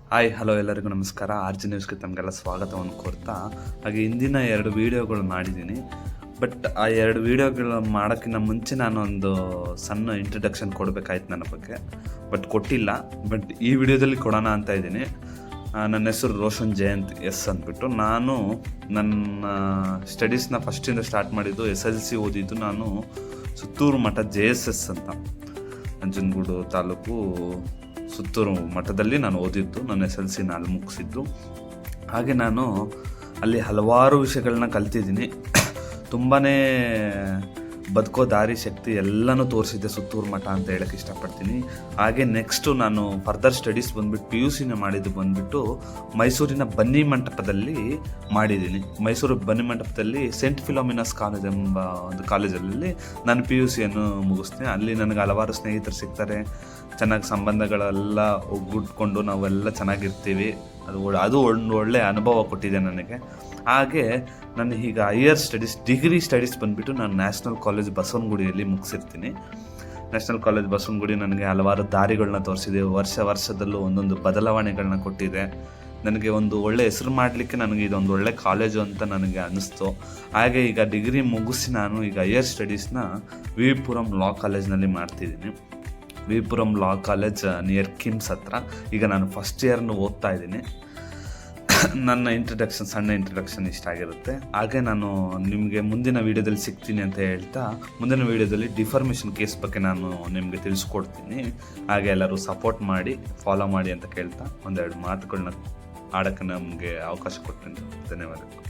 Hi hello ಎಲ್ಲರಿಗೂ ನಮಸ್ಕಾರ. ಆರ್ಜಿ ನ್ಯೂಸ್ಗೆ ತಮಗೆಲ್ಲ ಸ್ವಾಗತವನ್ನು ಕೋರ್ತಾ, ಹಾಗೆ ಇಂದಿನ 2 ವೀಡಿಯೋಗಳು ಮಾಡಿದ್ದೀನಿ. ಬಟ್ ಆ 2 ವೀಡಿಯೋಗಳು ಮಾಡೋಕ್ಕಿಂತ ಮುಂಚೆ ನಾನು ಒಂದು ಸಣ್ಣ ಇಂಟ್ರಡಕ್ಷನ್ ಕೊಡಬೇಕಾಯ್ತು ನನ್ನ ಬಗ್ಗೆ, ಬಟ್ ಕೊಟ್ಟಿಲ್ಲ. ಬಟ್ ಈ ವಿಡಿಯೋದಲ್ಲಿ ಕೊಡೋಣ ಅಂತ ಇದ್ದೀನಿ. ನನ್ನ ಹೆಸರು ರೋಷನ್ ಜಯಂತ್ ಎಸ್ ಅಂದ್ಬಿಟ್ಟು. ನಾನು ನನ್ನ ಸ್ಟಡೀಸ್ನ ಫಸ್ಟಿಂದ ಸ್ಟಾರ್ಟ್ ಮಾಡಿದ್ದು, SLC ಓದಿದ್ದು ನಾನು ಸುತ್ತೂರು ಮಠ JSS ಅಂತ, ನಂಜನಗೂಡು ತಾಲೂಕು ಸುತ್ತೂರು ಮಠದಲ್ಲಿ ನಾನು ಓದಿದ್ದು. ನನ್ನ SLC ಅಲ್ಲಿ ಮುಗಿಸಿದ್ದು. ಹಾಗೆ ನಾನು ಅಲ್ಲಿ ಹಲವಾರು ವಿಷಯಗಳನ್ನ ಕಲ್ತಿದ್ದೀನಿ. ತುಂಬಾ ಬದುಕೋ ದಾರಿ ಶಕ್ತಿ ಎಲ್ಲನೂ ತೋರಿಸಿದ್ದೆ ಸುತ್ತೂರು ಮಠ ಅಂತ ಹೇಳಕ್ಕೆ ಇಷ್ಟಪಡ್ತೀನಿ. ಹಾಗೆ ನೆಕ್ಸ್ಟು ನಾನು ಫರ್ದರ್ ಸ್ಟಡೀಸ್ ಬಂದುಬಿಟ್ಟು PUC ಮಾಡಿದ್ದು ಬಂದುಬಿಟ್ಟು ಮೈಸೂರಿನ ಬನ್ನಿ ಮಂಟಪದಲ್ಲಿ ಮಾಡಿದ್ದೀನಿ. ಮೈಸೂರು ಬನ್ನಿ ಮಂಟಪದಲ್ಲಿ ಸೆಂಟ್ ಫಿಲೋಮಿನಾಸ್ ಕಾಲೇಜ್ ಎಂಬ ಒಂದು ಕಾಲೇಜಲ್ಲಿ ನಾನು PUC ಮುಗಿಸ್ತೀನಿ. ಅಲ್ಲಿ ನನಗೆ ಹಲವಾರು ಸ್ನೇಹಿತರು ಸಿಗ್ತಾರೆ, ಚೆನ್ನಾಗಿ ಸಂಬಂಧಗಳೆಲ್ಲ ಒಗ್ಗೂಡ್ಕೊಂಡು ನಾವೆಲ್ಲ ಚೆನ್ನಾಗಿರ್ತೀವಿ. ಅದು ಒಂದು ಒಳ್ಳೆಯ ಅನುಭವ ಕೊಟ್ಟಿದೆ ನನಗೆ. ಹಾಗೆ ನಾನು ಈಗ ಹೈಯರ್ ಸ್ಟಡೀಸ್ ಡಿಗ್ರಿ ಸ್ಟಡೀಸ್ ಬಂದುಬಿಟ್ಟು ನಾನು ನ್ಯಾಷನಲ್ ಕಾಲೇಜ್ ಬಸವನಗುಡಿಯಲ್ಲಿ ಮುಗಿಸಿರ್ತೀನಿ. ನ್ಯಾಷನಲ್ ಕಾಲೇಜ್ ಬಸವನಗುಡಿ ನನಗೆ ಹಲವಾರು ದಾರಿಗಳನ್ನ ತೋರಿಸಿದೆ, ವರ್ಷದಲ್ಲೂ ಒಂದೊಂದು ಬದಲಾವಣೆಗಳನ್ನ ಕೊಟ್ಟಿದೆ. ನನಗೆ ಒಂದು ಒಳ್ಳೆ ಹೆಸರು ಮಾಡಲಿಕ್ಕೆ ನನಗೆ ಇದೊಂದು ಒಳ್ಳೆ ಕಾಲೇಜು ಅಂತ ನನಗೆ ಅನ್ನಿಸ್ತು. ಹಾಗೆ ಈಗ ಡಿಗ್ರಿ ಮುಗಿಸಿ ನಾನು ಈಗ ಹೈಯರ್ ಸ್ಟಡೀಸ್ನ ವಿವಿಪುರಂ ಲಾ ಕಾಲೇಜ್ನಲ್ಲಿ ಮಾಡ್ತಿದ್ದೀನಿ. VV Puram law college near KIMS ಹತ್ರ. ಈಗ ನಾನು ಫಸ್ಟ್ ಇಯರ್ನು ಓದ್ತಾ ಇದ್ದೀನಿ. ನನ್ನ ಸಣ್ಣ ಇಂಟ್ರಡಕ್ಷನ್ ಇಷ್ಟ ಆಗಿರುತ್ತೆ. ಹಾಗೆ ನಾನು ನಿಮಗೆ ಮುಂದಿನ ವೀಡಿಯೋದಲ್ಲಿ ಸಿಗ್ತೀನಿ ಅಂತ ಹೇಳ್ತಾ, ಮುಂದಿನ ವೀಡಿಯೋದಲ್ಲಿ ಡಿಫಾರ್ಮೇಷನ್ ಕೇಸ್ ಬಗ್ಗೆ ನಾನು ನಿಮಗೆ ತಿಳಿಸ್ಕೊಡ್ತೀನಿ. ಹಾಗೆ ಎಲ್ಲರೂ ಸಪೋರ್ಟ್ ಮಾಡಿ, ಫಾಲೋ ಮಾಡಿ ಅಂತ ಕೇಳ್ತಾ ಒಂದೆರಡು ಮಾತುಗಳನ್ನ ಆಡೋಕ್ಕೆ ನಮಗೆ ಅವಕಾಶ ಕೊಡ್ತೀನಿ. ಧನ್ಯವಾದಗಳು.